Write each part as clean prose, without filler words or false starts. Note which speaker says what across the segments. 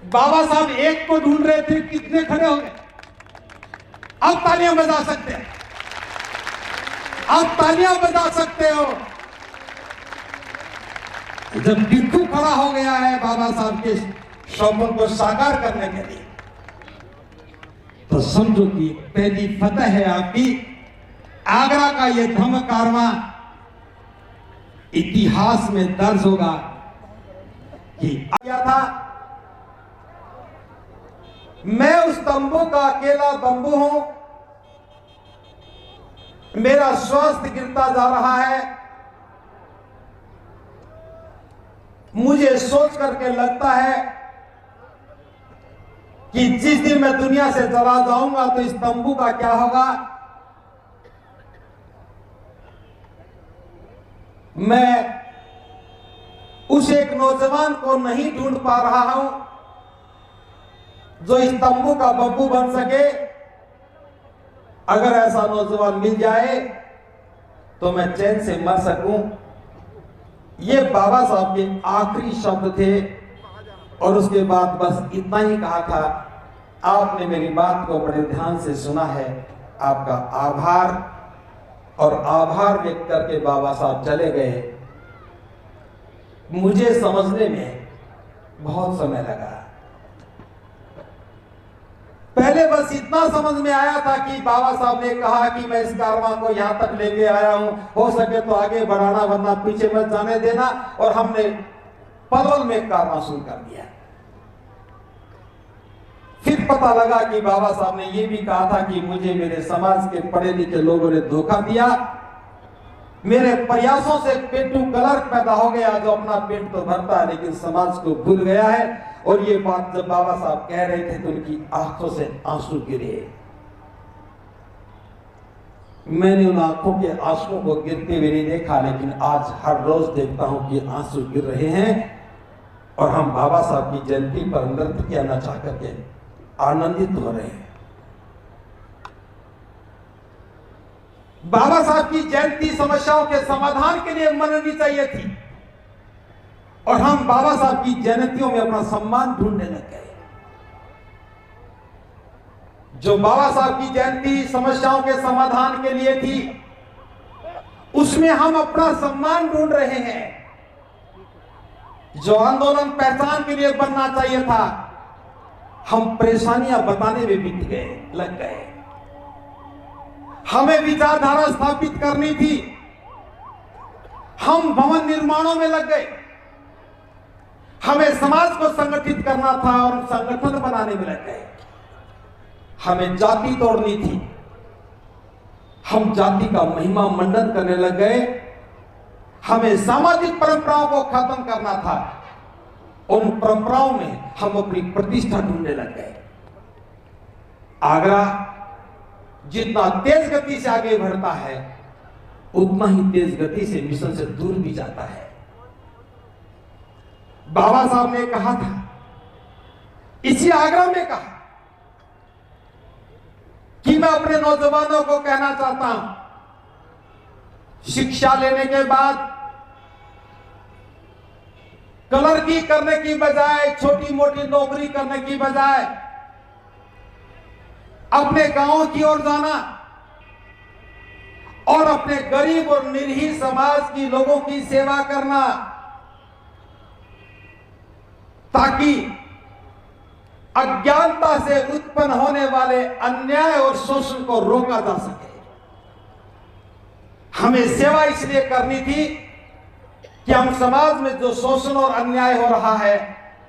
Speaker 1: बाबा साहब एक को ढूंढ रहे थे, कितने खड़े हो गए। अब तालियां बजा सकते हैं, अब तालियां बजा सकते हो। जब बिट्टू खड़ा हो गया है बाबा साहब के सपनों को साकार करने के लिए, तो समझो कि पहली फतह है आपकी। आगरा का यह धम्म कारवां इतिहास में दर्ज होगा कि आया था। मैं उस तंबू का अकेला बंबू हूं, मेरा स्वास्थ्य गिरता जा रहा है। मुझे सोच करके लगता है कि जिस दिन मैं दुनिया से चला जाऊंगा तो इस तंबू का क्या होगा। मैं उस एक नौजवान को नहीं ढूंढ पा रहा हूं जो इस तंबू का बब्बू बन सके। अगर ऐसा नौजवान मिल जाए तो मैं चैन से मर सकूं। ये बाबा साहब के आखिरी शब्द थे और उसके बाद बस इतना ही कहा था। आपने मेरी बात को बड़े ध्यान से सुना है, आपका आभार। और आभार व्यक्त करके बाबा साहब चले गए। मुझे समझने में बहुत समय लगा। पहले बस इतना समझ में आया था कि बाबा साहब ने कहा कि मैं इस कारवां को यहां तक लेके आया हूं, हो सके तो आगे बढ़ाना वरना पीछे मत जाने देना। और हमने पलवल में कारवां शुरू कर दिया। फिर पता लगा कि बाबा साहब ने यह भी कहा था कि मुझे मेरे समाज के पढ़े लिखे लोगों ने धोखा दिया। मेरे प्रयासों से पेटू क्लर्क पैदा हो गया जो अपना पेट तो भरता है लेकिन समाज को भूल गया है। और ये बात जब बाबा साहब कह रहे थे तो उनकी आंखों से आंसू गिरे। मैंने उन आंखों के आंसुओं को गिरते हुए नहीं देखा, लेकिन आज हर रोज देखता हूं कि आंसू गिर रहे हैं। और हम बाबा साहब की जयंती पर नृत्य किया नचा करके आनंदित हो रहे हैं। बाबा साहब की जयंती समस्याओं के समाधान के लिए मननी चाहिए थी और हम बाबा साहब की जयंतियों में अपना सम्मान ढूंढने लग गए। जो बाबा साहब की जयंती समस्याओं के समाधान के लिए थी उसमें हम अपना सम्मान ढूंढ रहे हैं। जो आंदोलन पहचान के लिए बनना चाहिए था हम परेशानियां बताने में बीत गए, लग गए। हमें विचारधारा स्थापित करनी थी, हम भवन निर्माणों में लग गए। हमें समाज को संगठित करना था और संगठन बनाने में लग गए। हमें जाति तोड़नी थी, हम जाति का महिमा मंडन करने लग गए। हमें सामाजिक परंपराओं को खत्म करना था, उन परंपराओं में हम अपनी प्रतिष्ठा ढूंढने लग गए। आगरा जितना तेज गति से आगे बढ़ता है उतना ही तेज गति से मिशन से दूर भी जाता है। बाबा साहब ने कहा था, इसी आगरा में कहा कि मैं अपने नौजवानों को कहना चाहता हूं, शिक्षा लेने के बाद क्लर्की करने की बजाय, छोटी मोटी नौकरी करने की बजाय अपने गांव की ओर जाना और अपने गरीब और निर्हीन समाज की लोगों की सेवा करना ताकि अज्ञानता से उत्पन्न होने वाले अन्याय और शोषण को रोका जा सके। हमें सेवा इसलिए करनी थी कि हम समाज में जो शोषण और अन्याय हो रहा है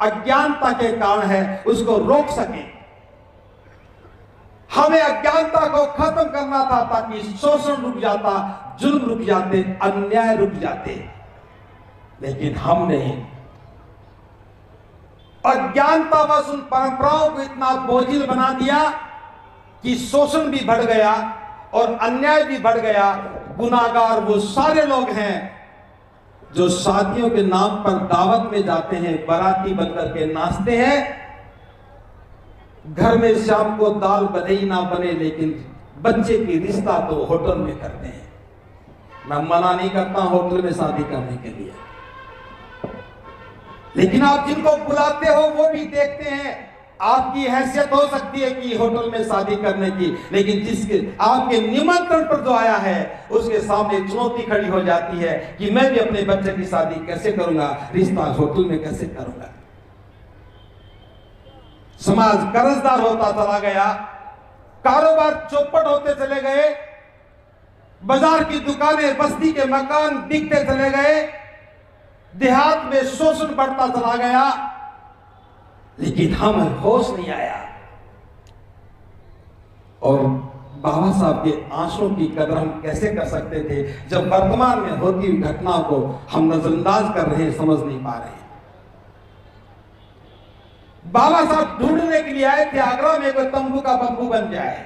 Speaker 1: अज्ञानता के कारण है, उसको रोक सकें। हमें अज्ञानता को खत्म करना था ताकि शोषण रुक जाता, जुल्म रुक जाते, अन्याय रुक जाते। लेकिन हमने अज्ञानता बस उन परंपराओं को इतना बोझिल बना दिया कि शोषण भी बढ़ गया और अन्याय भी बढ़ गया। गुनाहगार वो सारे लोग हैं जो शादियों के नाम पर दावत में जाते हैं, बाराती बनकर के नाचते हैं। घर में शाम को दाल बने ही ना बने लेकिन बच्चे की रिश्ता तो होटल में करते हैं। मैं मना नहीं करता होटल में शादी करने के लिए, लेकिन आप जिनको बुलाते हो वो भी देखते हैं। आपकी हैसियत हो सकती है कि होटल में शादी करने की, लेकिन जिसके आपके निमंत्रण पर जो आया है उसके सामने चुनौती खड़ी हो जाती है कि मैं भी अपने बच्चे की शादी कैसे करूंगा, रिश्ता होटल में कैसे करूंगा। समाज कर्जदार होता चला गया, कारोबार चौपट होते चले गए, बाजार की दुकानें, बस्ती के मकान बिकते चले गए, देहात में शोषण बढ़ता चला गया, लेकिन हमें होश नहीं आया और बाबा साहब के आंसुओं की कदर हम कैसे कर सकते थे जब वर्तमान में होती हुई घटनाओं को हम नजरअंदाज कर रहे हैं, समझ नहीं पा रहे हैं। बाबा साहब ढूंढने के लिए आए थे आगरा में कोई तंबू का बंबू बन जाए,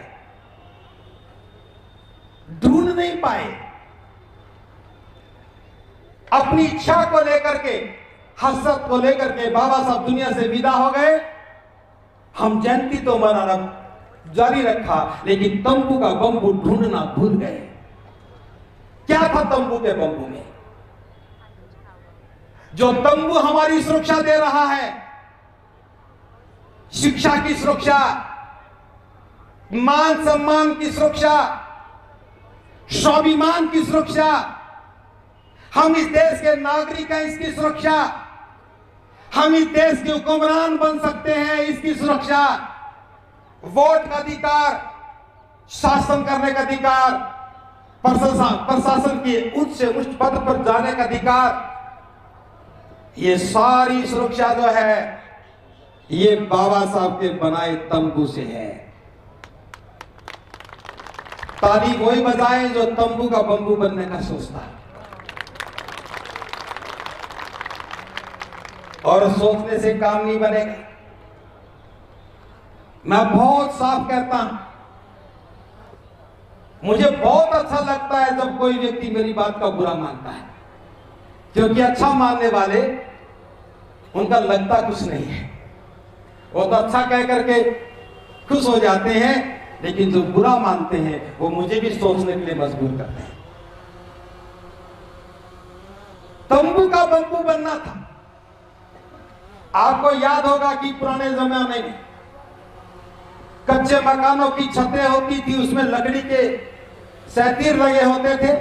Speaker 1: ढूंढ नहीं पाए। अपनी इच्छा को लेकर के, हसरत को लेकर के बाबा साहब दुनिया से विदा हो गए। हम जयंती तो मनाना जारी रखा, लेकिन तंबू का बंबू ढूंढना भूल गए। क्या था तंबू के बंबू में? जो तंबू हमारी सुरक्षा दे रहा है, शिक्षा की सुरक्षा, मान सम्मान की सुरक्षा, स्वाभिमान की सुरक्षा, हम इस देश के नागरिक हैं इसकी सुरक्षा, हम इस देश के हुक्मरान बन सकते हैं इसकी सुरक्षा, वोट का अधिकार, शासन करने का अधिकार, प्रशासन के उच्च से उच्च पद पर जाने का अधिकार, ये सारी सुरक्षा जो है ये बाबा साहब के बनाए तंबू से है। ताली वही बजाए जो तंबू का बंबू बनने का सोचता है, और सोचने से काम नहीं बनेगा। मैं बहुत साफ कहता हूं, मुझे बहुत अच्छा लगता है जब कोई व्यक्ति मेरी बात का बुरा मानता है, क्योंकि अच्छा मानने वाले उनका लगता कुछ नहीं है, वो तो अच्छा कह करके खुश हो जाते हैं, लेकिन जो बुरा मानते हैं वो मुझे भी सोचने के लिए मजबूर करते हैं। तंबू का बंबू बनना था। आपको याद होगा कि पुराने जमाने में कच्चे मकानों की छतें होती थी, उसमें लकड़ी के सैतीर लगे होते थे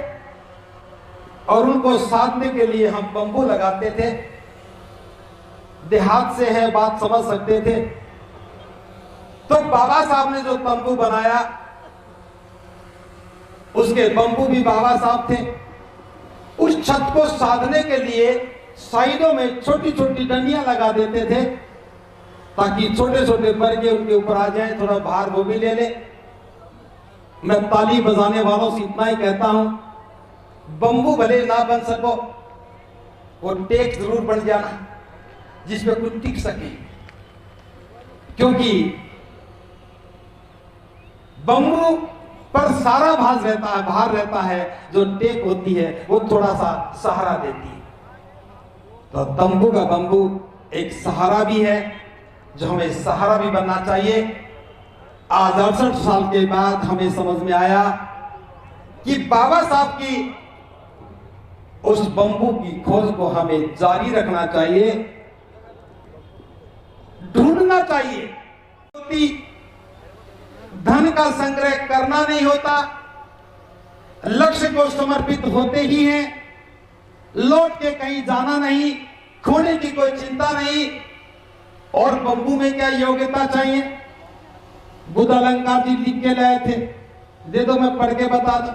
Speaker 1: और उनको साधने के लिए हम बंबू लगाते थे। देहात से है बात समझ सकते थे। तो बाबा साहब ने जो तंबू बनाया उसके बंबू भी बाबा साहब थे। उस छत को साधने के लिए साइडों में छोटी छोटी डंडियां लगा देते थे ताकि छोटे छोटे बरगे उनके ऊपर आ जाएं, थोड़ा भार वो भी ले ले। मैं ताली बजाने वालों से इतना ही कहता हूं, बंबू भले ना बन सको, वो टेक जरूर बन जाना जिसपे कुछ टिक सके, क्योंकि बंबू पर सारा भार रहता है, जो टेक होती है वो थोड़ा सा सहारा देती है। तो तंबू का बंबू एक सहारा भी है, जो हमें सहारा भी बनना चाहिए। आज 68 साल के बाद हमें समझ में आया कि बाबा साहब की उस बंबू की खोज को हमें जारी रखना चाहिए, ढूंढना चाहिए। धन का संग्रह करना नहीं होता, लक्ष्य को समर्पित होते ही हैं, लौट के कहीं जाना नहीं, खोने की कोई चिंता नहीं। और बंबू में क्या योग्यता चाहिए? बुद्ध अलंकार जी लिख के लाए थे, दे दो मैं पढ़ के बता दूं।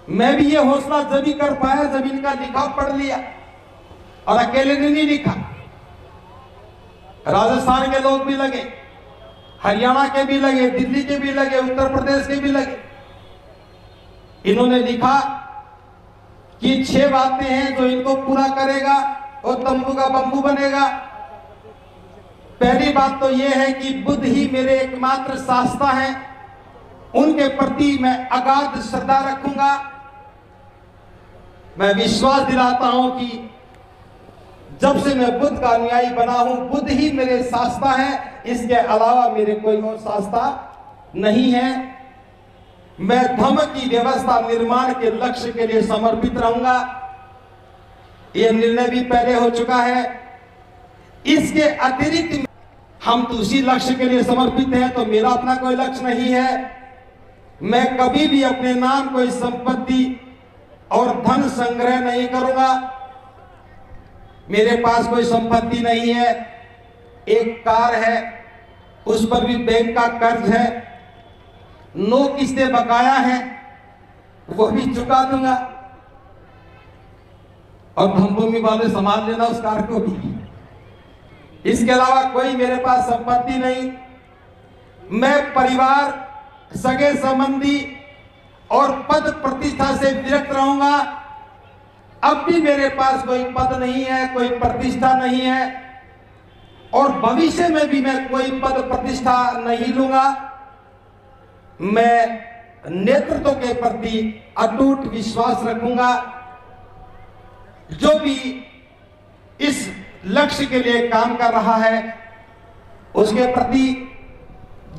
Speaker 1: मैं भी ये हौसला जब ही कर पाया जब इनका लिखा पढ़ लिया, और अकेले ने नहीं लिखा, राजस्थान के लोग भी लगे, हरियाणा के भी लगे, दिल्ली के भी लगे, उत्तर प्रदेश के भी लगे। इन्होंने लिखा कि 6 बातें हैं जो इनको पूरा करेगा और तंबू का बंबू बनेगा। पहली बात तो यह है कि बुद्ध ही मेरे एकमात्र शास्ता हैं, उनके प्रति मैं अगाध श्रद्धा रखूंगा। मैं विश्वास दिलाता हूं कि जब से मैं बुद्ध का अनुयायी बना हूं, बुद्ध ही मेरे शास्ता हैं, इसके अलावा मेरे कोई और शास्ता नहीं है। मैं धर्म की व्यवस्था निर्माण के लक्ष्य के लिए समर्पित रहूंगा। यह निर्णय भी पहले हो चुका है। इसके अतिरिक्त हम तो उसी लक्ष्य के लिए समर्पित हैं, तो मेरा अपना कोई लक्ष्य नहीं है। मैं कभी भी अपने नाम कोई संपत्ति और धन संग्रह नहीं करूंगा। मेरे पास कोई संपत्ति नहीं है। एक कार है, उस पर भी बैंक का कर्ज है, 9 किस्तें बकाया है, वो भी चुका दूंगा, और धमभूमि वाले संभाल लेना उस कार को भी। इसके अलावा कोई मेरे पास संपत्ति नहीं। मैं परिवार, सगे संबंधी और पद प्रतिष्ठा से विरक्त रहूंगा। अब भी मेरे पास कोई पद नहीं है, कोई प्रतिष्ठा नहीं है, और भविष्य में भी मैं कोई पद प्रतिष्ठा नहीं लूंगा। मैं नेतृत्व के प्रति अटूट विश्वास रखूंगा। जो भी इस लक्ष्य के लिए काम कर रहा है, उसके प्रति,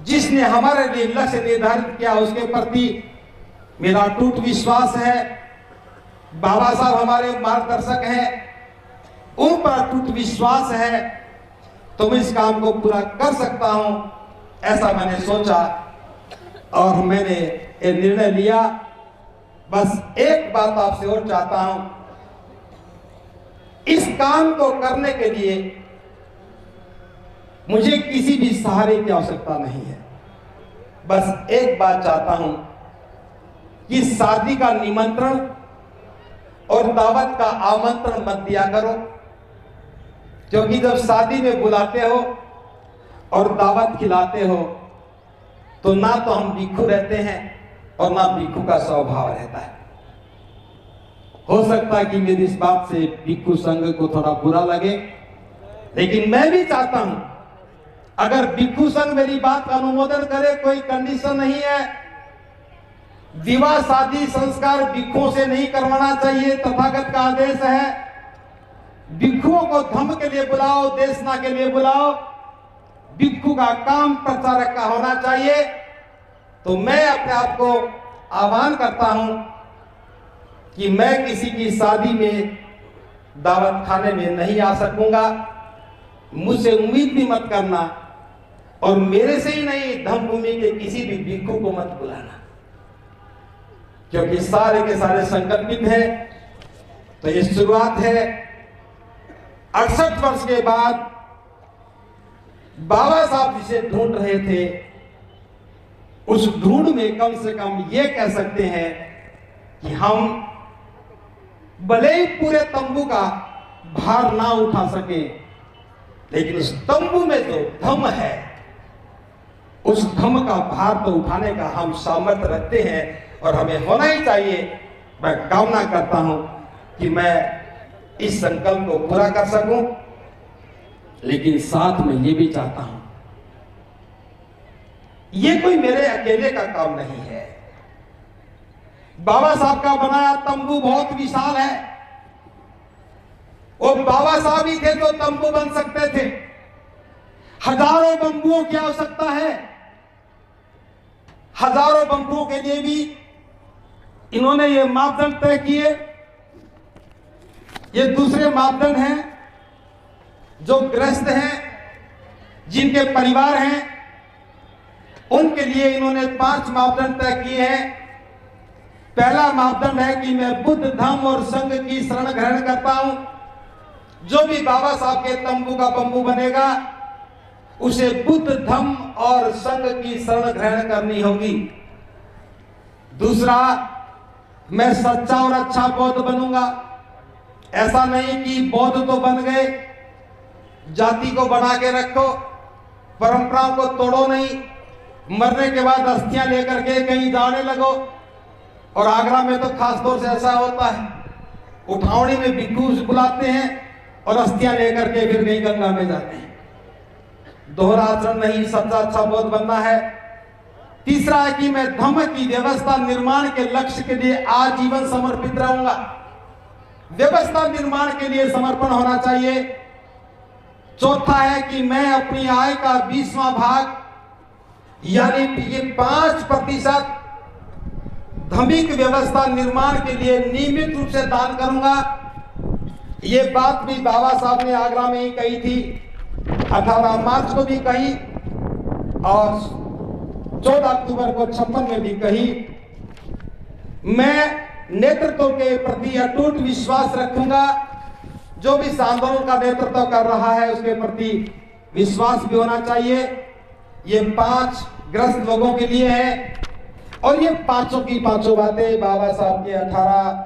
Speaker 1: जिसने हमारे लिए लक्ष्य निर्धारित किया, उसके प्रति मेरा अटूट विश्वास है। बाबा साहब हमारे मार्गदर्शक हैं, उन पर अटूट विश्वास है, तो मैं इस काम को पूरा कर सकता हूं, ऐसा मैंने सोचा और मैंने ये निर्णय लिया। बस एक बात आपसे और चाहता हूं, इस काम को करने के लिए मुझे किसी भी सहारे की आवश्यकता नहीं है। बस एक बात चाहता हूं कि शादी का निमंत्रण और दावत का आमंत्रण मत दिया करो, क्योंकि जब शादी में बुलाते हो और दावत खिलाते हो तो ना तो हम भिक्षु रहते हैं और ना भिक्षु का स्वभाव रहता है। हो सकता है कि मेरी इस बात से भिक्षु संघ को थोड़ा बुरा लगे, लेकिन मैं भी चाहता हूं अगर भिक्षु संघ मेरी बात का अनुमोदन करे, कोई कंडीशन नहीं है। विवाह शादी संस्कार भिक्षुओं से नहीं करवाना चाहिए, तथागत का आदेश है। भिक्षुओं को धर्म के लिए बुलाओ, देशना के लिए बुलाओ। भिक्षु का काम प्रचारक का होना चाहिए। तो मैं अपने आप को आह्वान करता हूं कि मैं किसी की शादी में दावत खाने में नहीं आ सकूंगा। मुझसे उम्मीद भी मत करना, और मेरे से ही नहीं, धमभूमि के किसी भी भिक्षु को मत बुलाना, क्योंकि सारे के सारे संकल्पित हैं। तो ये शुरुआत है। 68 वर्ष के बाद बाबा साहब जिसे ढूंढ रहे थे, उस ढूंढ में कम से कम ये कह सकते हैं कि हम भले ही पूरे तंबू का भार ना उठा सके, लेकिन उस तंबू में जो धम है, उस धम का भार तो उठाने का हम सामर्थ्य रखते हैं, और हमें होना ही चाहिए। मैं कामना करता हूं कि मैं इस संकल्प को पूरा कर सकूं, लेकिन साथ में ये भी चाहता हूं, ये कोई मेरे अकेले का काम नहीं है। बाबा साहब का बनाया तंबू बहुत विशाल है। वो बाबा साहब ही थे तो तंबू बन सकते थे। हजारों बंबुओं की आवश्यकता है। हजारों बंबुओं के लिए भी इन्होंने ये मापदंड तय किए। ये दूसरे मापदंड हैं जो ग्रस्त हैं, जिनके परिवार हैं, उनके लिए इन्होंने 5 मापदंड तय किए हैं। पहला मापदंड है कि मैं बुद्ध धर्म और संघ की शरण ग्रहण करता हूं। जो भी बाबा साहब के तंबू का बंबू बनेगा, उसे बुद्ध धर्म और संघ की शरण ग्रहण करनी होगी। दूसरा, मैं सच्चा और अच्छा बौद्ध बनूंगा। ऐसा नहीं कि बौद्ध तो बन गए, जाति को बना के रखो, परंपराओं को तोड़ो नहीं, मरने के बाद अस्थियां लेकर के कहीं जाने लगो। और आगरा में तो खास तौर से ऐसा होता है, उठावनी में भिक्षु बुलाते हैं और अस्थियां लेकर के फिर कहीं गंगा में जाते हैं। दोहरा आचरण नहीं, सच्चा अच्छा बौद्ध बनना है। तीसरा है कि मैं धम्म की व्यवस्था निर्माण के लक्ष्य के लिए आजीवन समर्पित रहूंगा। व्यवस्था निर्माण के लिए समर्पण होना चाहिए। चौथा है कि मैं अपनी आय का 20वां भाग, यानी कि 5% धार्मिक व्यवस्था निर्माण के लिए नियमित रूप से दान करूंगा। ये बात भी बाबा साहब ने आगरा में ही कही थी, 18 मार्च को भी कही और 14 अक्टूबर को 56 में भी कही। मैं नेतृत्व के प्रति अटूट विश्वास रखूंगा। जो भी इस आंदोलन का नेतृत्व कर रहा है उसके प्रति विश्वास भी होना चाहिए। ये 5 ग्रस्त लोगों के लिए है और ये पांचों की पांचों बातें बाबा साहब के 18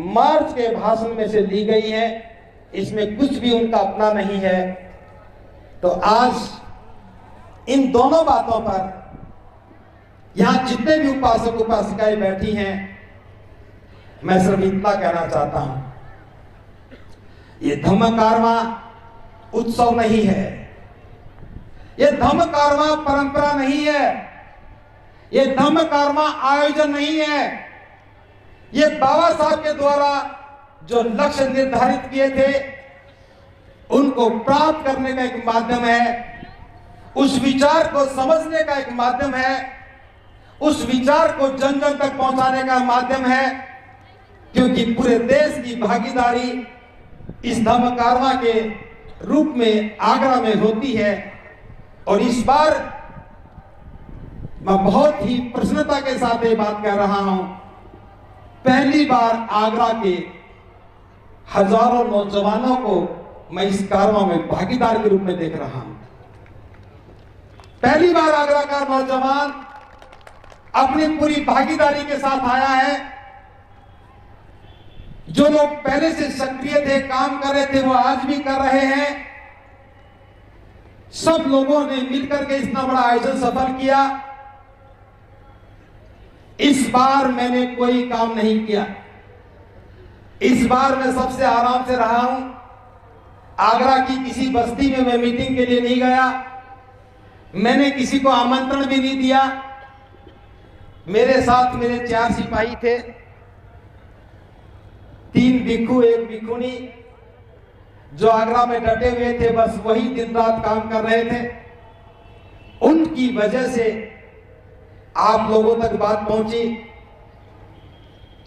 Speaker 1: मार्च के भाषण में से ली गई है। इसमें कुछ भी उनका अपना नहीं है। तो आज इन दोनों बातों पर यहां जितने भी उपासक उपासिकाएं बैठी हैं, मैं सिर्फ इतना कहना चाहता हूं, ये धम्म कारवां उत्सव नहीं है, ये धम्म कारवां परंपरा नहीं है, ये धम्म कारवां आयोजन नहीं है। ये बाबा साहब के द्वारा जो लक्ष्य निर्धारित किए थे उनको प्राप्त करने का एक माध्यम है, उस विचार को समझने का एक माध्यम है, उस विचार को जन जन तक पहुंचाने का माध्यम है। क्योंकि पूरे देश की भागीदारी इस धम्म कारवां के रूप में आगरा में होती है। और इस बार मैं बहुत ही प्रसन्नता के साथ ये बात कह रहा हूं, पहली बार आगरा के हजारों नौजवानों को मैं इस कारवां में भागीदार के रूप में देख रहा हूं। पहली बार आगरा का नौजवान अपनी पूरी भागीदारी के साथ आया है। जो लोग पहले से सक्रिय थे, काम कर रहे थे, वो आज भी कर रहे हैं। सब लोगों ने मिलकर के इतना बड़ा आयोजन सफल किया। इस बार मैंने कोई काम नहीं किया। इस बार मैं सबसे आराम से रहा हूं। आगरा की किसी बस्ती में मैं मीटिंग के लिए नहीं गया। मैंने किसी को आमंत्रण भी नहीं दिया। मेरे साथ मेरे 4 सिपाही थे, 3 भिक्षु 1 भिक्षुणी, जो आगरा में डटे हुए थे। बस वही दिन रात काम कर रहे थे। उनकी वजह से आप लोगों तक बात पहुंची,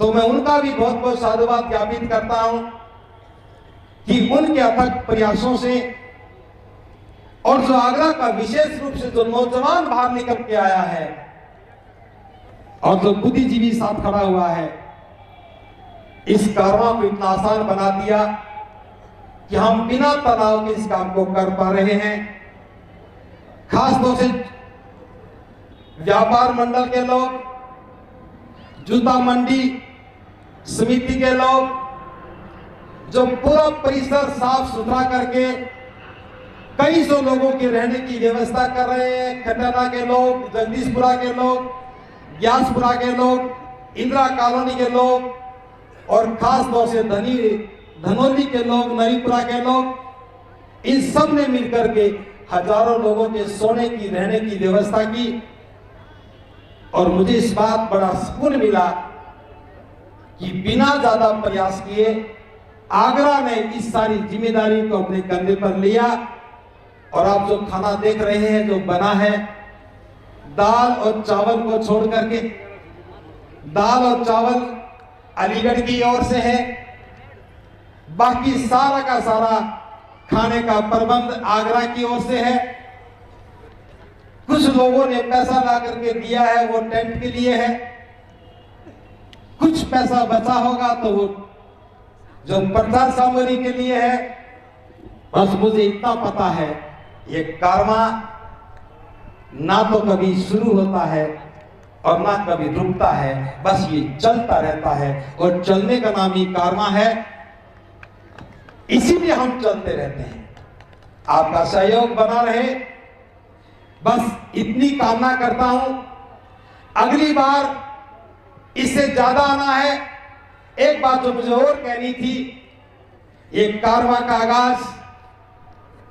Speaker 1: तो मैं उनका भी बहुत बहुत साधुवाद ज्ञापित करता हूं कि उनके अथक प्रयासों से और जो आगरा का विशेष रूप से जो नौजवान बाहर निकल के आया है और जो बुद्धिजीवी साथ खड़ा हुआ है, इस कारवां को इतना आसान बना दिया कि हम बिना तनाव के इस काम को कर पा रहे हैं। खास तौर से व्यापार मंडल के लोग, जूता मंडी समिति के लोग, जो पूरा परिसर साफ सुथरा करके कई सौ लोगों के रहने की व्यवस्था कर रहे हैं। खटाना के लोग, जगदीशपुरा के लोग, ग्यासपुरा के लोग, इंदिरा कॉलोनी के लोग और खास तौर से धनौली के लोग, नरीपुरा के लोग, इन सब ने मिलकर के हजारों लोगों के सोने की, रहने की व्यवस्था की। और मुझे इस बात बड़ा सुकून मिला कि बिना ज्यादा प्रयास किए आगरा ने इस सारी जिम्मेदारी को अपने कंधे पर लिया। और आप जो खाना देख रहे हैं, जो बना है, दाल और चावल को छोड़ करके, दाल और चावल अलीगढ़ की ओर से है, बाकी सारा का सारा खाने का प्रबंध आगरा की ओर से है। कुछ लोगों ने पैसा ला करके दिया है, वो टेंट के लिए है। कुछ पैसा बचा होगा तो वो जो प्रचार सामग्री के लिए है। बस मुझे इतना पता है, ये कारवां ना तो कभी शुरू होता है और ना कभी रुकता है, बस ये चलता रहता है। और चलने का नाम ही कारवां है, इसीलिए हम चलते रहते हैं। आपका सहयोग बना रहे, बस इतनी कामना करता हूं। अगली बार इससे ज्यादा आना है। एक बात जो मुझे और कहनी थी, ये कारवां का आगाज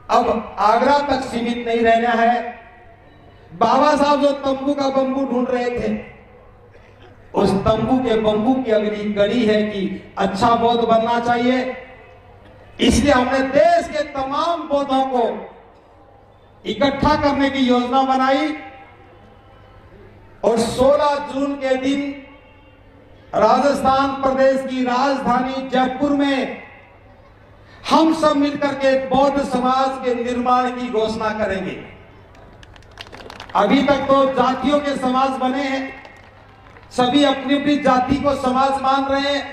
Speaker 1: अब आगरा तक सीमित नहीं रहना है। बाबा साहब जो तंबू का बंबू ढूंढ रहे थे, उस तंबू के बंबू की अगली कड़ी है कि अच्छा बौद्ध बनना चाहिए। इसलिए हमने देश के तमाम बौद्धों को इकट्ठा करने की योजना बनाई और 16 जून के दिन राजस्थान प्रदेश की राजधानी जयपुर में हम सब मिलकर के बौद्ध समाज के निर्माण की घोषणा करेंगे। अभी तक तो जातियों के समाज बने हैं, सभी अपनी अपनी जाति को समाज मान रहे हैं,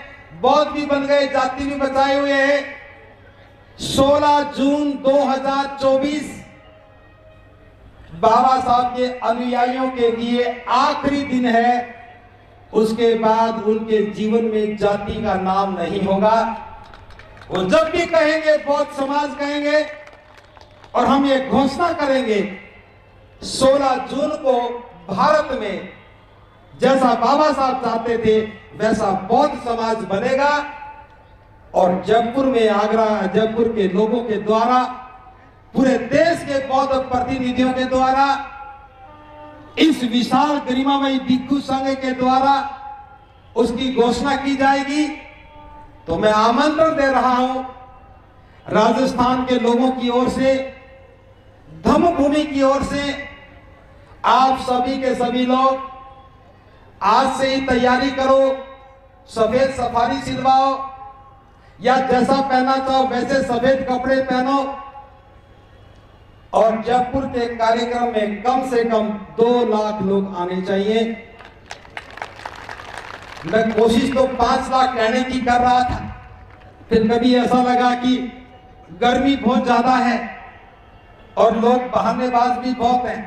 Speaker 1: बौद्ध भी बन गए, जाति भी बचाए हुए हैं। 16 जून 2024 बाबा साहब के अनुयायियों के लिए आखिरी दिन है। उसके बाद उनके जीवन में जाति का नाम नहीं होगा। वो जब भी कहेंगे बौद्ध समाज कहेंगे, और हम ये घोषणा करेंगे 16 जून को भारत में जैसा बाबा साहब चाहते थे वैसा बौद्ध समाज बनेगा। और जयपुर में, आगरा जयपुर के लोगों के द्वारा, पूरे देश के बौद्ध प्रतिनिधियों के द्वारा, इस विशाल गरिमामयी भिक्षु संघ के द्वारा उसकी घोषणा की जाएगी। तो मैं आमंत्रण दे रहा हूं राजस्थान के लोगों की ओर से, धम्मभूमि की ओर से, आप सभी के सभी लोग आज से ही तैयारी करो। सफेद सफारी सिलवाओ या जैसा पहना चाहो वैसे सफेद कपड़े पहनो। और जयपुर के कार्यक्रम में कम से कम 2 लाख लोग आने चाहिए। मैं कोशिश तो 5 लाख कहने की कर रहा था, फिर कभी ऐसा लगा कि गर्मी बहुत ज्यादा है और लोग बहानेबाज भी बहुत हैं।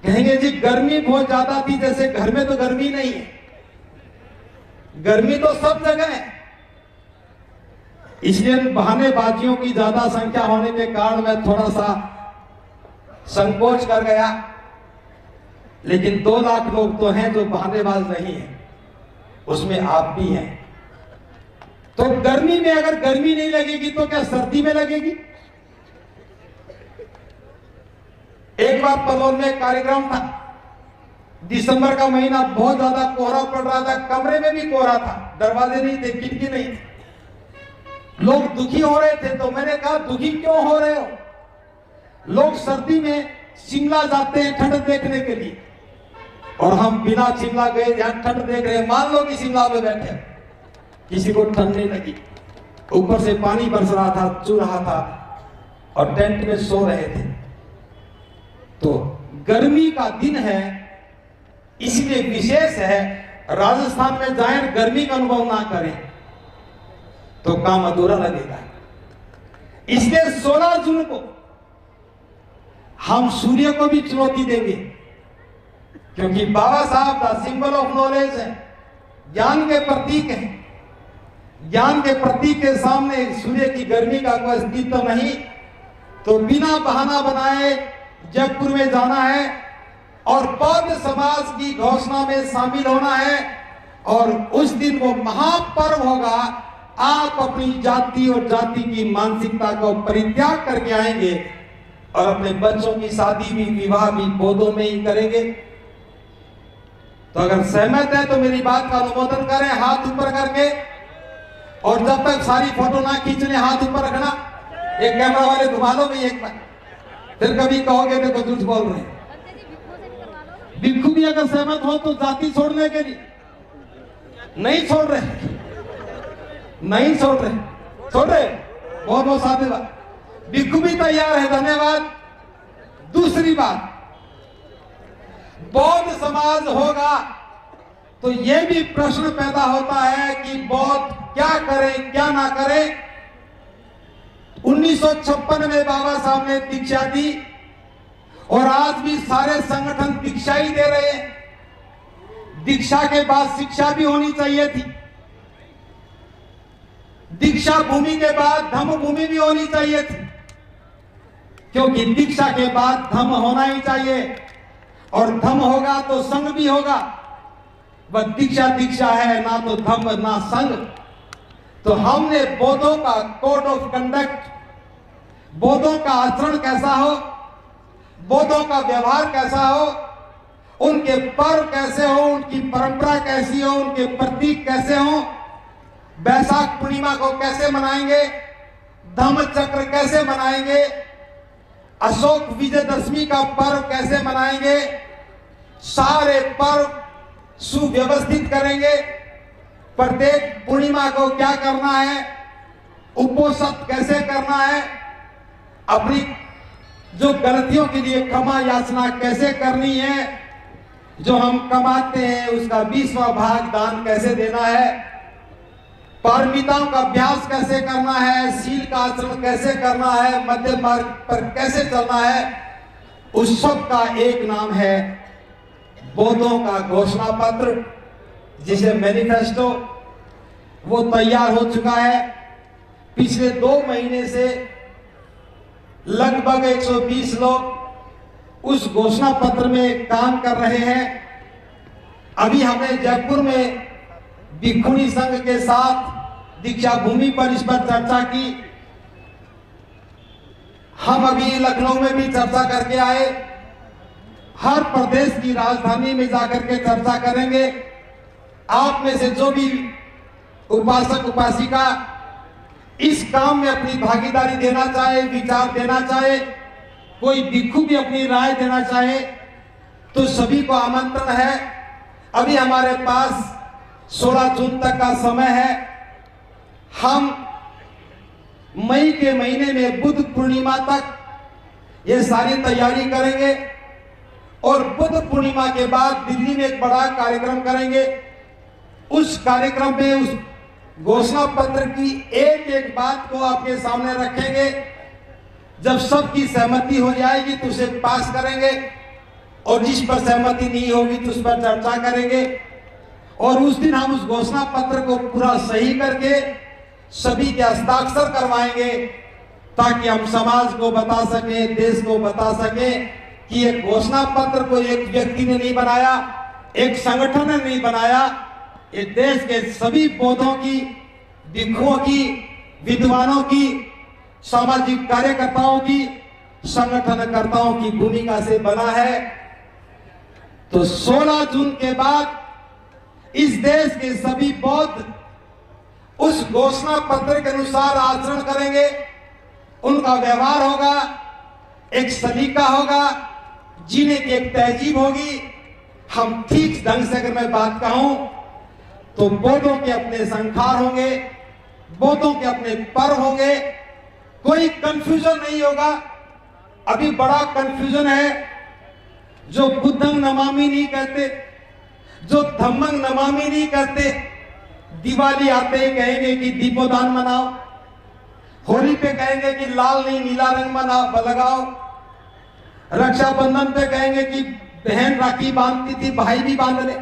Speaker 1: कहेंगे जी गर्मी बहुत ज्यादा थी, जैसे घर में तो गर्मी नहीं है। गर्मी तो सब जगह है, इसलिए बहानेबाजियों की ज्यादा संख्या होने के कारण मैं थोड़ा सा संकोच कर गया। लेकिन 2 लाख लोग तो हैं जो बहानेबाज नहीं है, उसमें आप भी हैं। तो गर्मी में अगर गर्मी नहीं लगेगी तो क्या सर्दी में लगेगी? एक बार पलौल में एक कार्यक्रम था, दिसंबर का महीना, बहुत ज्यादा कोहरा पड़ रहा था, कमरे में भी कोहरा था, दरवाजे नहीं थे, खिड़की नहीं थी, लोग दुखी हो रहे थे। तो मैंने कहा दुखी क्यों हो रहे हो? लोग सर्दी में शिमला जाते हैं ठंड देखने के लिए, और हम बिना शिमला गए जहां ठंड देख रहे हैं। मान लो कि शिमला में बैठे, किसी को ठंड नहीं लगी, ऊपर से पानी बरस रहा था, चू रहा था, और टेंट में सो रहे थे। तो गर्मी का दिन है, इसलिए विशेष है। राजस्थान में जाएं, गर्मी का अनुभव ना करें तो काम अधूरा लगेगा। इसलिए 16 जून को हम सूर्य को भी चुनौती देंगे, क्योंकि बाबा साहब द सिंबल ऑफ नॉलेज है, ज्ञान के प्रतीक है। ज्ञान के प्रतीक के सामने सूर्य की गर्मी का कोई अस्तित्व नहीं। तो बिना बहाना बनाए जयपुर में जाना है और बौद्ध समाज की घोषणा में शामिल होना है। और उस दिन वो महापर्व होगा। आप अपनी जाति और जाति की मानसिकता को परित्याग करके आएंगे और अपने बच्चों की शादी भी, विवाह भी बौद्धों में ही करेंगे। तो अगर सहमत है तो मेरी बात का अनुमोदन करें हाथ ऊपर करके। और जब तक सारी फोटो ना खींचने, हाथ ऊपर रखना। एक कैमरा वाले घुमा लो भाई एक बार, फिर कभी कहोगे देखो झूठ बोल रहे हैं। भिक्षु भी अगर सहमत हो तो जाति छोड़ने के लिए नहीं छोड़ रहे, नहीं छोड़ रहे, छोड़ रहे। बहुत बहुत साधुवाद, भिक्षु भी तैयार है, धन्यवाद। दूसरी बात, बौद्ध समाज होगा तो यह भी प्रश्न पैदा होता है कि बौद्ध क्या करें क्या ना करें। 1956 में बाबा साहब ने दीक्षा दी और आज भी सारे संगठन दीक्षा ही दे रहे हैं। दीक्षा के बाद शिक्षा भी होनी चाहिए थी, दीक्षा भूमि के बाद धम्म भूमि भी होनी चाहिए थी, क्योंकि दीक्षा के बाद धम्म होना ही चाहिए, और धम्म होगा तो संघ भी होगा। वह दीक्षा दीक्षा है, ना तो धम्म ना संघ। तो हमने बौद्धों का कोड ऑफ कंडक्ट, बौद्धों का आचरण कैसा हो, बौद्धों का व्यवहार कैसा हो, उनके पर्व कैसे हो, उनकी परंपरा कैसी हो, उनके प्रतीक कैसे हो, बैसाख पूर्णिमा को कैसे मनाएंगे, धम्म चक्र कैसे मनाएंगे, अशोक विजयदशमी का पर्व कैसे मनाएंगे, सारे पर्व सुव्यवस्थित करेंगे। प्रत्येक पूर्णिमा को क्या करना है उपोषित कैसे करना है, अपनी जो गलतियों के लिए क्षमा याचना कैसे करनी है, जो हम कमाते हैं उसका 20वां भाग दान कैसे देना है, पारमिताओं का अभ्यास कैसे करना है, शील का आचरण कैसे करना है, मध्य मार्ग पर कैसे चलना है, उस सब का एक नाम है बोधों का घोषणा पत्र, जिसे मैनिफेस्टो। वो तैयार हो चुका है। पिछले 2 महीने से लगभग 120 लोग उस घोषणा पत्र में काम कर रहे हैं। अभी हमने जयपुर में भिक्षुणी संघ के साथ दीक्षा भूमि पर इस पर चर्चा की। हम अभी लखनऊ में भी चर्चा करके आए। हर प्रदेश की राजधानी में जाकर के चर्चा करेंगे। आप में से जो भी उपासक उपासिका इस काम में अपनी भागीदारी देना चाहे, विचार देना चाहे, कोई भिक्षु भी अपनी राय देना चाहे, तो सभी को आमंत्रण है। अभी हमारे पास 16 जून तक का समय है। हम मई के महीने में बुद्ध पूर्णिमा तक ये सारी तैयारी करेंगे और बुद्ध पूर्णिमा के बाद दिल्ली में एक बड़ा कार्यक्रम करेंगे। उस कार्यक्रम में उस घोषणा पत्र की एक एक बात को आपके सामने रखेंगे। जब सबकी सहमति हो जाएगी तो उसे पास करेंगे और जिस पर सहमति नहीं होगी तो उस पर चर्चा करेंगे। और उस दिन हम उस घोषणा पत्र को पूरा सही करके सभी के हस्ताक्षर करवाएंगे, ताकि हम समाज को बता सकें, देश को बता सकें कि ये घोषणा पत्र को एक व्यक्ति ने नहीं बनाया, एक संगठन ने नहीं बनाया, ये देश के सभी बौद्धों की, भिक्षुओं की, विद्वानों की, सामाजिक कार्यकर्ताओं की, संगठनकर्ताओं की भूमिका से बना है। तो 16 जून के बाद इस देश के सभी बौद्ध उस घोषणा पत्र के अनुसार आचरण करेंगे। उनका व्यवहार होगा, एक सलीका होगा, जीने की एक तहजीब होगी। हम ठीक ढंग से अगर मैं बात कहूं तो बौद्धों के अपने संखार होंगे, बौद्धों के अपने पर्व होंगे, कोई कंफ्यूजन नहीं होगा। अभी बड़ा कंफ्यूजन है। जो बुद्धंग नमामि नहीं कहते, जो धम्मंग नमामि नहीं कहते, दिवाली आते ही कहेंगे कि दीपोदान मनाओ, होली पे कहेंगे कि लाल नहीं नीला रंग मनाओ लगाओ, रक्षाबंधन पे कहेंगे कि बहन राखी बांधती थी भाई भी बांध ले।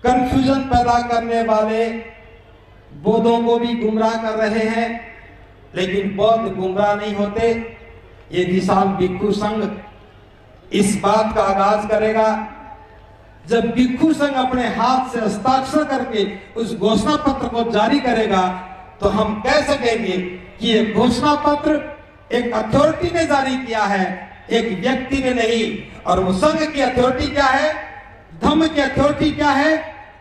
Speaker 1: कंफ्यूजन पैदा करने वाले बौद्धों को भी गुमराह कर रहे हैं, लेकिन बौद्ध गुमराह नहीं होते। ये विशाल भिक्षु संघ इस बात का आगाज करेगा। जब भिक्षु संघ अपने हाथ से हस्ताक्षर करके उस घोषणा पत्र को जारी करेगा, तो हम कह सकेंगे कि ये घोषणा पत्र एक अथॉरिटी ने जारी किया है, एक व्यक्ति ने नहीं। और वो संघ की अथॉरिटी क्या है, धम्म की अथॉरिटी क्या है,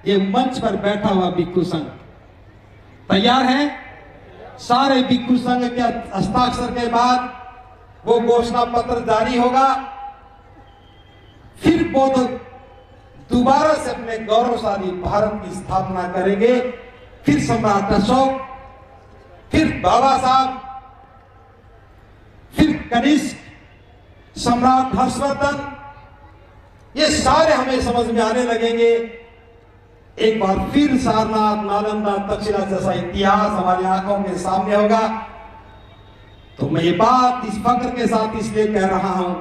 Speaker 1: ये मंच पर बैठा हुआ भिक्षु संघ। तैयार है? सारे भिक्षु संघ के हस्ताक्षर के बाद वो घोषणा पत्र जारी होगा। फिर बौद्ध दोबारा से अपने गौरवशाली भारत की स्थापना करेंगे। फिर सम्राट अशोक, फिर बाबा साहब, फिर कनिष्क, सम्राट हर्षवर्धन, ये सारे हमें समझ में आने लगेंगे। एक बार फिर सारनाथ, नालंदा, तक्षशिला जैसा इतिहास हमारी आंखों के सामने होगा। तो मैं ये बात इस फक्र के साथ इसलिए कह रहा हूं,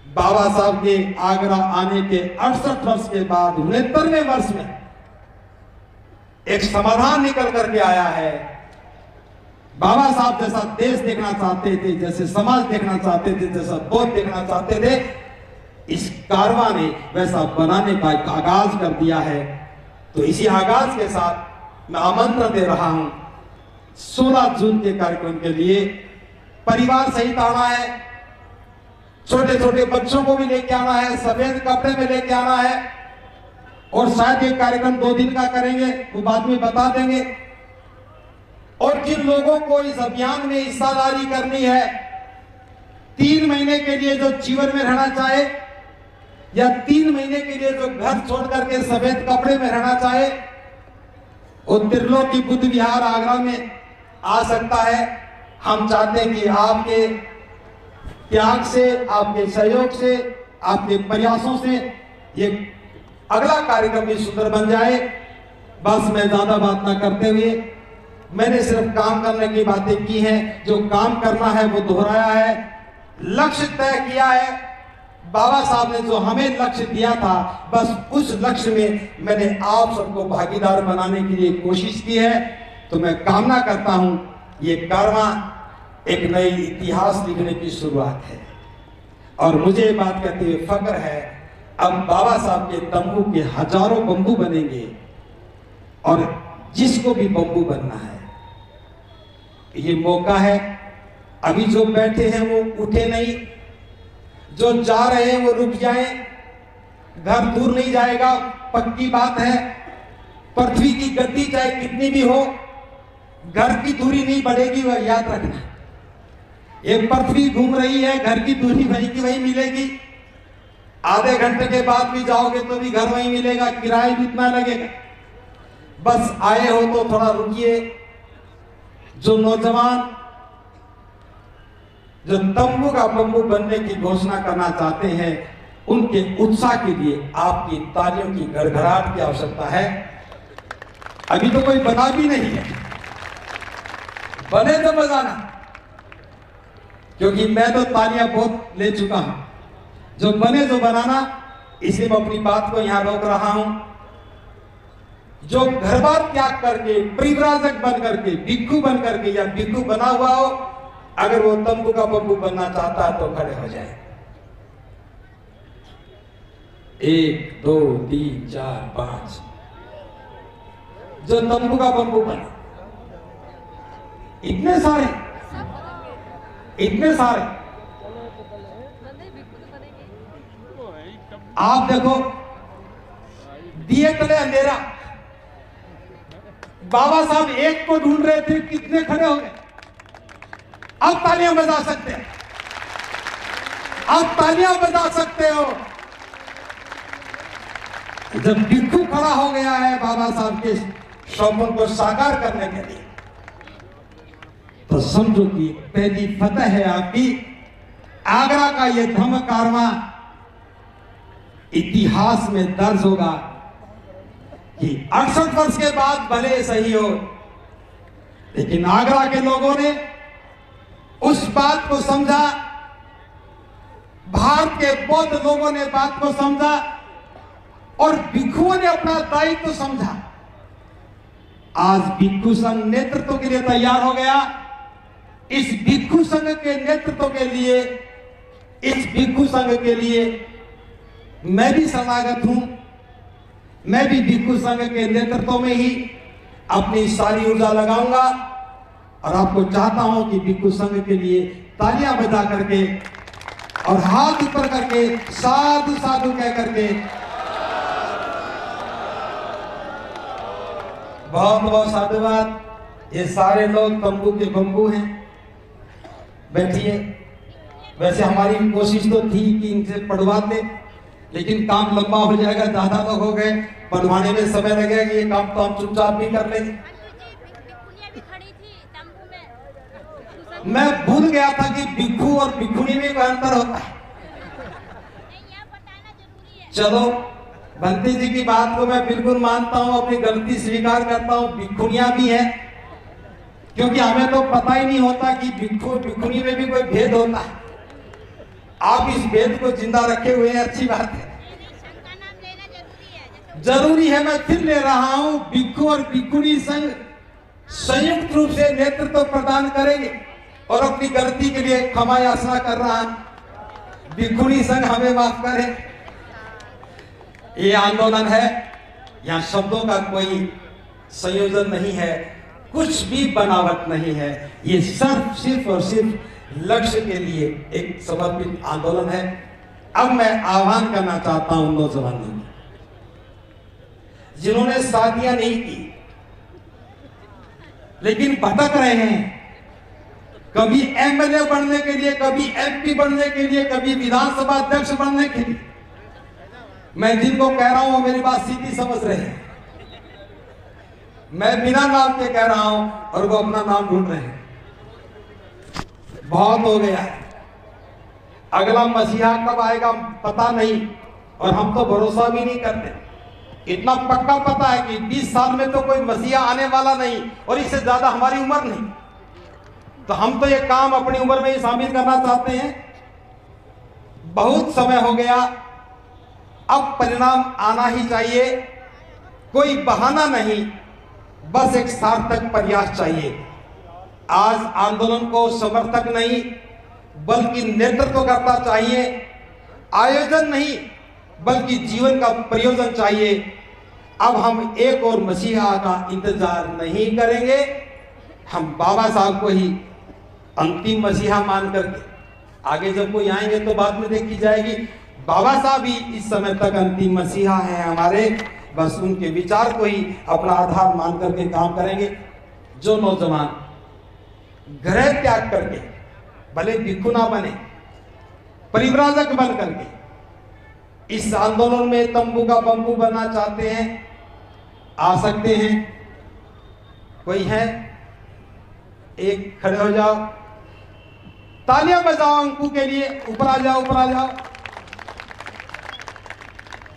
Speaker 1: बाबा साहब के आगरा आने के 68 वर्ष के बाद 69वें वर्ष में एक समाधान निकल करके आया है। बाबा साहब जैसा देश देखना चाहते थे, जैसे समाज देखना चाहते थे, जैसा बौद्ध देखना चाहते थे, इस कारवां ने वैसा बनाने का एक आगाज कर दिया है। तो इसी आगाज के साथ मैं आमंत्रण दे रहा हूं 16 जून के कार्यक्रम के लिए। परिवार सहित आना है, छोटे छोटे बच्चों को भी लेके आना है, सफेद कपड़े में लेके आना है। और शायद ये कार्यक्रम 2 दिन का करेंगे, वो बाद में बता देंगे। और जिन लोगों को इस अभियान में हिस्सादारी करनी है, 3 महीने के लिए जो जीवन में रहना चाहे, या 3 महीने के लिए जो घर छोड़ करके सफेद कपड़े में रहना चाहे, वो त्रिलोकी बुद्ध विहार आगरा में आ सकता है। हम चाहते हैं कि आपके त्याग से, आपके सहयोग से, आपके प्रयासों से ये अगला कार्यक्रम भी सुंदर बन जाए। बस मैं ज्यादा बात ना करते हुए, मैंने सिर्फ काम करने की बातें की हैं। जो काम करना है वो दोहराया है, लक्ष्य तय किया है। बाबा साहब ने जो हमें लक्ष्य दिया था, बस उस लक्ष्य में मैंने आप सबको भागीदार बनाने के लिए कोशिश की है। तो मैं कामना करता हूं ये कारवां एक नई इतिहास लिखने की शुरुआत है। और मुझे बात करते हुए फख्र है, अब बाबा साहब के तंबू के हजारों बंबू बनेंगे और जिसको भी बंबू बनना है ये मौका है। अभी जो बैठे हैं वो उठे नहीं, जो जा रहे हैं वो रुक जाएं। घर दूर नहीं जाएगा, पक्की बात है। पृथ्वी की गति चाहे कितनी भी हो, घर की दूरी नहीं बढ़ेगी, वह याद रखना। ये पृथ्वी घूम रही है, घर की दूरी वहीं की वहीं मिलेगी। आधे घंटे के बाद भी जाओगे तो भी घर वहीं मिलेगा, किराया भी इतना लगेगा। बस आए हो तो थोड़ा रुकिए। जो नौजवान जो तंबू का बंबू बनने की घोषणा करना चाहते हैं, उनके उत्साह के लिए आपकी तालियों की गड़गड़ाहट की आवश्यकता है। अभी तो कोई बना भी नहीं है, बने तो बजाना, क्योंकि मैं तो तालियां बहुत ले चुका हूं। जो बने तो बनाना, इसलिए मैं अपनी बात को यहां रोक रहा हूं। जो घर बार त्याग करके, परिव्राजक बन करके, भिक्षु बन करके या भिक्षु बना हुआ हो, अगर वो तंबू का बंबू बनना चाहता है तो खड़े हो जाए। 1 2 3 4 5 जो तंबू का बंबू बना, इतने सारे आप देखो, दिए तले अंधेरा। बाबा साहब एक को ढूंढ रहे थे, कितने खड़े हो गए। अब तालियां बजा सकते हैं, अब तालियां बजा सकते हो। जब भिक्षु खड़ा हो गया है बाबा साहब के स्वप्न को साकार करने के लिए, तो समझो कि पहली फतह है आपकी। आगरा का यह धम्म कारवां इतिहास में दर्ज होगा कि 68 वर्ष के बाद भले सही हो, लेकिन आगरा के लोगों ने उस बात को समझा, भारत के बौद्ध लोगों ने बात को समझा और भिक्षुओं ने अपना दायित्व समझा। आज भिक्षु संघ नेतृत्व के लिए तैयार हो गया। इस भिक्षु संघ के नेतृत्व के लिए, इस भिक्षु संघ के लिए मैं भी शरणागत हूं। मैं भी भिक्षु संघ के नेतृत्व में ही अपनी सारी ऊर्जा लगाऊंगा और आपको चाहता हूं कि भिक्षु संघ के लिए तालियां बजा करके और हाथ ऊपर करके साधु साधु कह करके बहुत बहुत साधुवाद। ये सारे लोग तंबू के बंबू हैं, बैठिए। वैसे हमारी कोशिश तो थी कि इनसे पढ़वाते, लेकिन काम लंबा हो जाएगा, ज्यादा लोग हो गए, पढ़वाने में समय लगेगा। ये काम तो हम चुपचाप भी कर लेंगे। मैं भूल गया था कि भिक्षु और भिक्षुणी में कोई अंतर होता है। चलो, बंती जी की बात को मैं बिल्कुल मानता हूं, अपनी गलती स्वीकार करता हूं। भिक्षुणियां भी हैं, क्योंकि हमें तो पता ही नहीं होता कि भिक्षु भिक्षुणी में भी कोई भेद होता है। आप इस भेद को जिंदा रखे हुए हैं, अच्छी बात है, जरूरी है। मैं फिर ले रहा हूं, भिक्षु और भिक्षुणी संघ संयुक्त रूप से नेतृत्व प्रदान करेंगे और अपनी गलती के लिए क्षमा याचना कर रहा हूं। भिक्षुणी संघ हमें माफ करे। ये आंदोलन है, यहां शब्दों का कोई संयोजन नहीं है, कुछ भी बनावट नहीं है। ये सिर्फ और सिर्फ लक्ष्य के लिए एक समर्पित आंदोलन है। अब मैं आह्वान करना चाहता हूं नौजवानों को, जिन्होंने शादियां नहीं की लेकिन भटक रहे हैं, कभी एमएलए बनने के लिए, कभी एमपी बनने के लिए, कभी विधानसभा अध्यक्ष बनने के लिए। मैं जिनको कह रहा हूं वो मेरी बात सीधी समझ रहे हैं। मैं बिना नाम के कह रहा हूं और वो अपना नाम ढूंढ रहे हैं। बहुत हो गया, अगला मसीहा कब आएगा पता नहीं, और हम तो भरोसा भी नहीं करते। इतना पक्का पता है कि 20 साल में तो कोई मसीहा आने वाला नहीं, और इससे ज्यादा हमारी उम्र नहीं। तो हम तो ये काम अपनी उम्र में ही शामिल करना चाहते हैं। बहुत समय हो गया, अब परिणाम आना ही चाहिए। कोई बहाना नहीं, बस एक सार्थक प्रयास चाहिए। आज आंदोलन को समर्थक नहीं बल्कि नेतृत्व करता चाहिए, आयोजन नहीं बल्कि जीवन का प्रयोजन चाहिए। अब हम एक और मसीहा का इंतजार नहीं करेंगे, हम बाबा साहब को ही अंतिम मसीहा मान करके, आगे जब कोई आएंगे तो बाद में देखी जाएगी। बाबा साहब ही इस समय तक अंतिम मसीहा है हमारे, बस उनके विचार को ही अपना आधार मान करके काम करेंगे। जो नौजवान घर त्याग करके, भले भिक्षु ना बने, परिव्राजक बन करके इस आंदोलन में तंबू का बंबू बनना चाहते हैं, आ सकते हैं। कोई है? एक खड़े हो जाओ, तालियां बजाओ अंकु के लिए। ऊपर आ जाओ, ऊपर आ जाओ।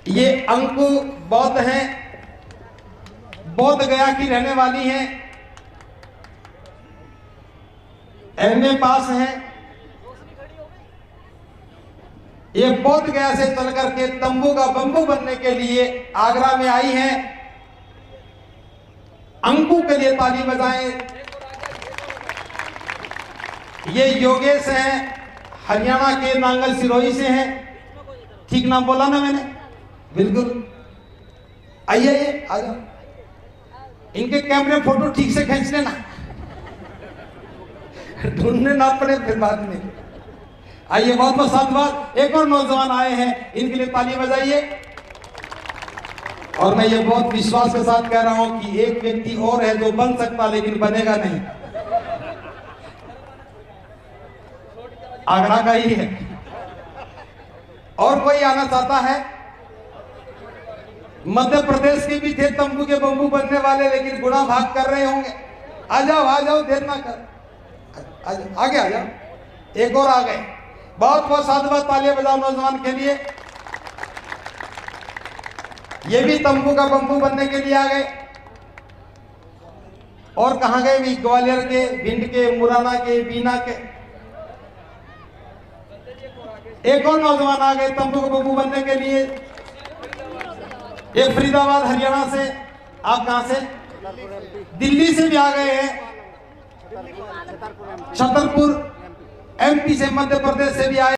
Speaker 1: ये अंकु बौद्ध हैं, बौद्ध गया की रहने वाली हैं, एमए पास हैं। ये बौद्ध गया से चल करके तंबू का बंबू बनने के लिए आगरा में आई हैं। अंकु के लिए ताली बजाएं। ये योगेश हैं, हरियाणा के नांगल सिरोही से हैं। ठीक नाम बोला ना मैंने? बिल्कुल। आइए आ जाओ, इनके कैमरे फोटो ठीक से खींच लेना, ढूंढने ना पड़े फिर बाद में। आइए, बहुत बहुत साधुवाद। एक और नौजवान आए हैं, इनके लिए ताली बजाइए। और मैं ये बहुत विश्वास के साथ कह रहा हूं कि एक व्यक्ति और है जो बन सकता लेकिन बनेगा नहीं, आगरा का ही है। और कोई आना चाहता है? मध्य प्रदेश के भी थे तंबू के बंबू बनने वाले, लेकिन गुना भाग कर रहे होंगे। आ जाओ, देर ना कर, आगे आ जाओ। एक और आ गए। बहुत बहुत साधुवाद, तालियां बजाओ नौजवान के लिए। ये भी तंबू का बंबू बनने के लिए आ गए। और कहां गए भी? ग्वालियर के, भिंड के, मुरैना के, बीना के। एक और नौजवान आ गए तंबू का बंबू बनने के लिए। ये फरीदाबाद हरियाणा से। आप कहां से? दिल्ली से भी आ गए हैं। छतरपुर एमपी से, मध्य प्रदेश से भी आए।